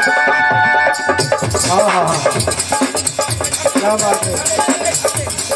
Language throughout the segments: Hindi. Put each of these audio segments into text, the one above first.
हाँ हाँ हाँ, क्या बात है।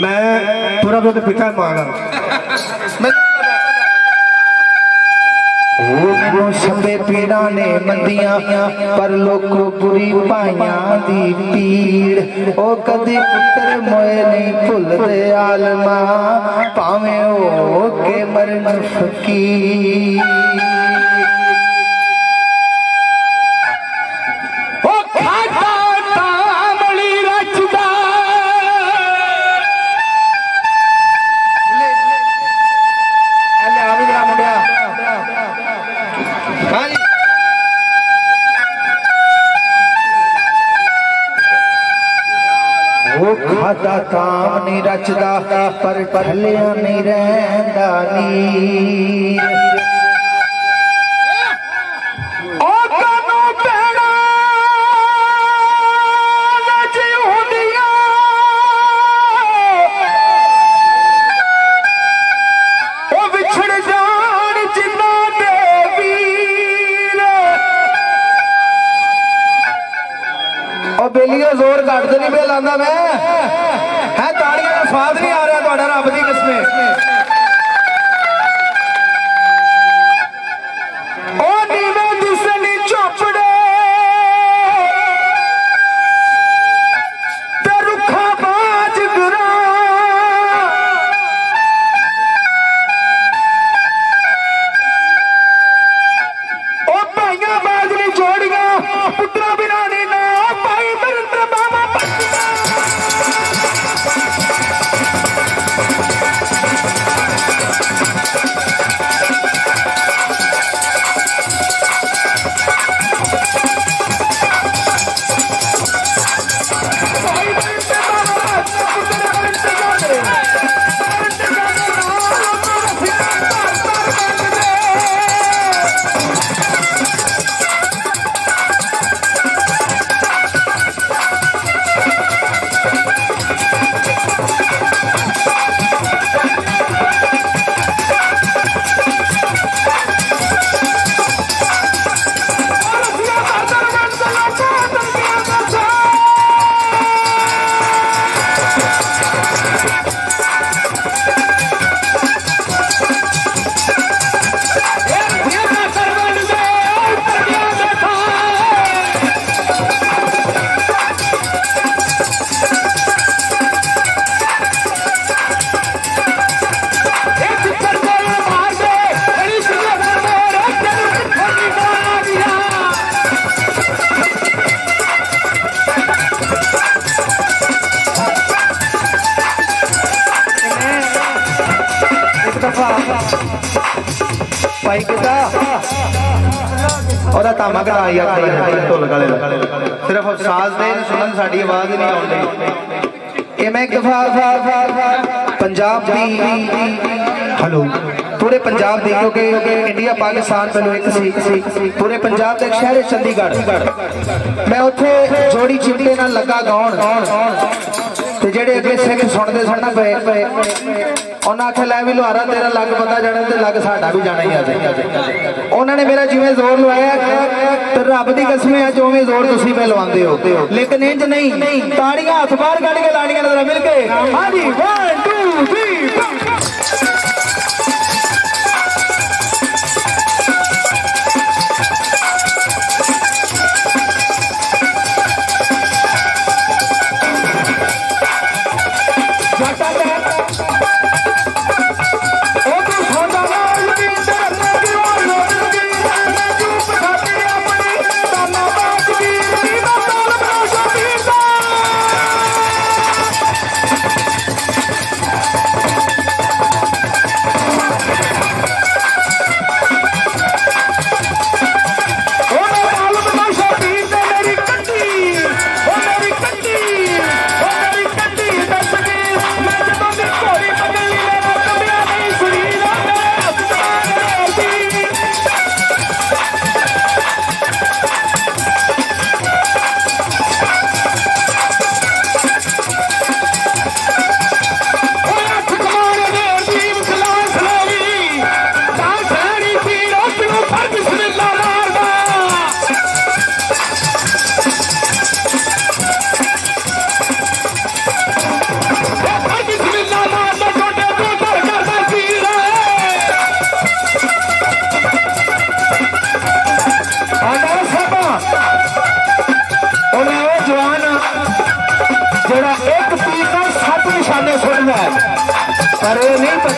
मैं पूरा तो पिता मांगा सबे पीड़ा ने मंदिया पर लोको बुरी पाइया दी पीड़ ओ कदी पुत्र मोए नहीं भुल दे आलमा पावे ओ के मरन फकीर खाता काम नहीं रचदा पर पहलिया नहीं रहंदा नीर ओ कानू पैड़ा नच हुंदिया ओ विछड़ जान जिन्ना दे वीर ओ बेलिया जोर घट तो नहीं बेल आंदा मैं है ताड़ियां का स्वाद नहीं आ रहा थोड़ा रब की किस्में ओ नीवे दिसनी चोपड़े ते रुखा बाज गुरा ओ भाइयां बाजनी जोड़ियां पुत्रा बिना नहीं ना पाई नरेंद्र बाबा भाई किदा और तामा करा यार ढोल गले सिर्फ साज दे सुनन साडी आवाज नहीं आउंदी ये मैं एक दफा पंजाब दी हेलो पूरे पंजाब दी क्योंकि इंडिया पाकिस्तान पहले एक सी पूरे पंजाब के शहर चंडीगढ़ मैं उत्थे जोड़ी चिमटे नाल लगा गाउन ते जेड़े अगे सिंह सुनते सन ना पे उन्हें आख्या लै भी लुहारा तेरा लग पता जाना ते लग साडा भी जाना ही आ उन्होंने मेरा जिवें जोर लवाया तो रब की कसम है जो जोर तुसीं मैं लवांदे हो लेकिन इंज नहीं ताड़ियां हाथ बाहर कढ़ के लाणियां नजर मिल के हां जी 1 2 3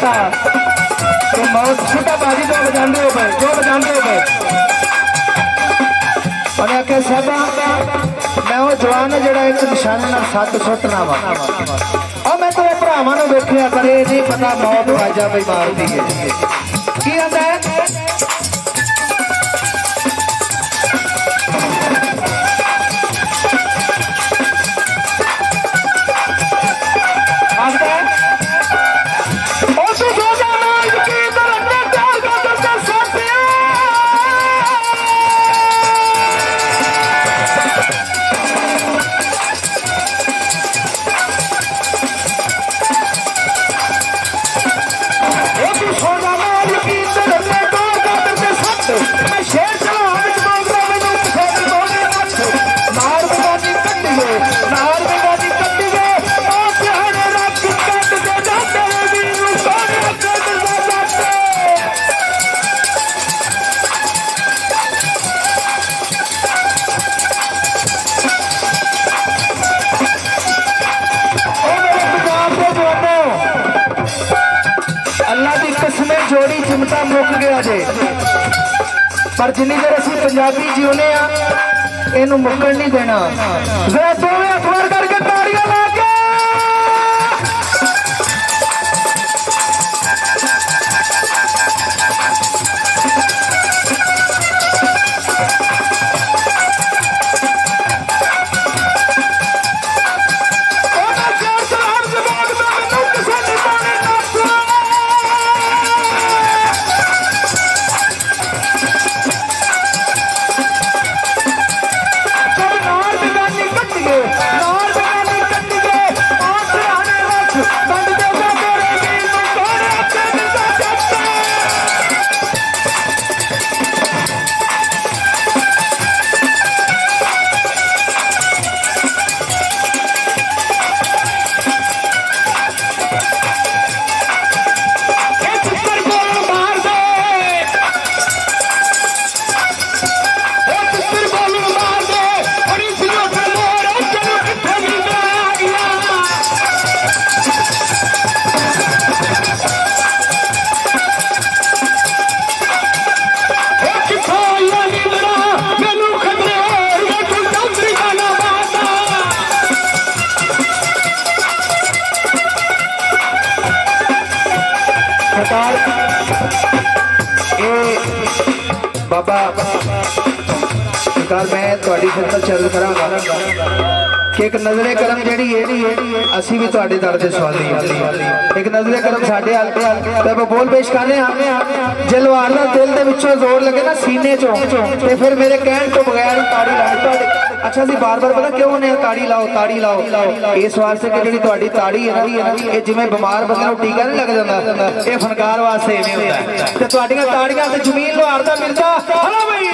पता तो मौत छुटा बाजी जो बजाते हो गए और आख्या साहबा मैं वो जवान है जरा एक निशाने ना सत सुटना वा और मैं तेरे भरावां नूं वेखिया पर ये नहीं पता मौत वाजा पई मारदी है की आंदा है जोड़ी चिमटा मुक गया जे पर जिन्नी देर असीं पंजाबी जिउने आ इनू मुक्कण नहीं देना जरा दोवें अखबार करके ताड़ियां ला के बाबा सरकार मैं थोड़ी खिदमत चल करांगा कि एक नजरे करम जी असी भी थोड़े दर के सवाली एक नजरे करम साढ़े हल्के बोल पेश करने जे लोहार का दिल के विचों जोर लगे ना सीने चो ते फिर मेरे कहने तो बगैर ताड़ी ला अच्छा सी बार बार पता क्यों ने ताड़ी लाओ इस वास्ते कि जी ताड़ी है ना ये जिवें बीमार बंदे टीका नहीं लग जाता ये फनकार वास्ते इवें होंदा है ते तुहाडीआं ताड़ियां ते जमीन लोहार दा मिलदा हलो भाई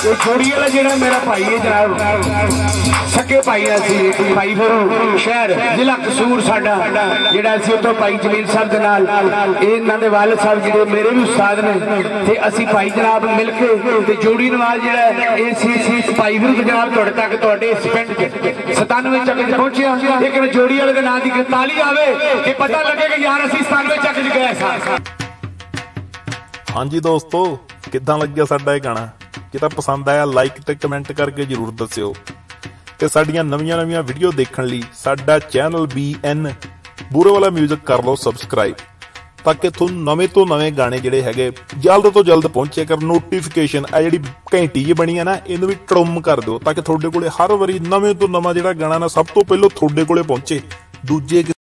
ਇਹ ਜੋੜੀ ਵਾਲਾ ਜਿਹੜਾ ਮੇਰਾ ਭਾਈ ਹੈ ਜਨਾਬ, ਸਕੇ ਭਾਈ ਅਸੀਂ ਭਾਈ ਫਿਰ ਸ਼ਹਿਰ ਜ਼ਿਲ੍ਹਾ ਕਸੂਰ ਸਾਡਾ ਜਿਹੜਾ ਅਸੀਂ ਉੱਥੋਂ ਭਾਈ ਜਲੀਲ ਸਾਹਿਬ ਦੇ ਨਾਲ ਇਹਨਾਂ ਦੇ ਵਾਲਦ ਸਾਹਿਬ ਜਿਹੜੇ ਮੇਰੇ ਵੀ ਉਸਤਾਦ ਨੇ ਤੇ ਅਸੀਂ ਭਾਈ ਜਨਾਬ ਮਿਲ ਕੇ ਤੇ ਜੋੜੀ ਨਵਾਜ਼ ਜਿਹੜਾ ਇਹ ਸੀ ਭਾਈ ਫਿਰ ਜਨਾਬ ਤੁਹਾਡੇ ਤੱਕ ਤੁਹਾਡੇ ਇਸ ਪਿੰਡ 'ਚ 97 ਚੱਕ 'ਚ ਪਹੁੰਚਿਆ। ਲੇਕਿਨ ਜੋੜੀ ਵਾਲੇ ਦੇ ਨਾਂ ਦੀ ਤਾਲੀ ਆਵੇ ਕਿ ਪਤਾ ਲੱਗੇ कि यार ਅਸੀਂ 97 ਚੱਕ 'ਚ ਗਏ ਸਾਂ। ਹਾਂਜੀ ਦੋਸਤੋ, ਕਿੱਦਾਂ ਲੱਗਿਆ ਸਾਡਾ ਇਹ ਗਾਣਾ? ਜੇ ਤਾਂ ਪਸੰਦ ਆਇਆ ਲਾਈਕ ਤੇ ਕਮੈਂਟ ਕਰਕੇ ਜਰੂਰ ਦੱਸਿਓ ਤੇ ਸਾਡੀਆਂ ਨਵੀਆਂ ਵੀਡੀਓ ਦੇਖਣ ਲਈ ਸਾਡਾ ਚੈਨਲ BN ਬੂਰੇ ਵਾਲਾ ਮਿਊਜ਼ਿਕ ਕਰ ਲਓ ਸਬਸਕ੍ਰਾਈਬ, ਤਾਂ ਕਿ ਤੁਹਾਨੂੰ ਨਵੇਂ ਤੋਂ ਨਵੇਂ ਗਾਣੇ ਜਿਹੜੇ ਹੈਗੇ ਜਲਦ ਤੋਂ ਜਲਦ ਪਹੁੰਚੇ ਕਰ। ਨੋਟੀਫਿਕੇਸ਼ਨ ਆ ਜਿਹੜੀ ਘੰਟੀ ਜਿਹੀ ਬਣੀ ਆ ਨਾ, ਇਹਨੂੰ ਵੀ ਟਰਮ ਕਰ ਦਿਓ ਤਾਂ ਕਿ ਤੁਹਾਡੇ ਕੋਲੇ ਹਰ ਵਾਰੀ ਨਵੇਂ ਤੋਂ ਨਵਾਂ ਜਿਹੜਾ ਗਾਣਾ ਨਾ ਸਭ ਤੋਂ ਪਹਿਲਾਂ ਤੁਹਾਡੇ ਕੋਲੇ ਪਹੁੰਚੇ। ਦੂਜੇ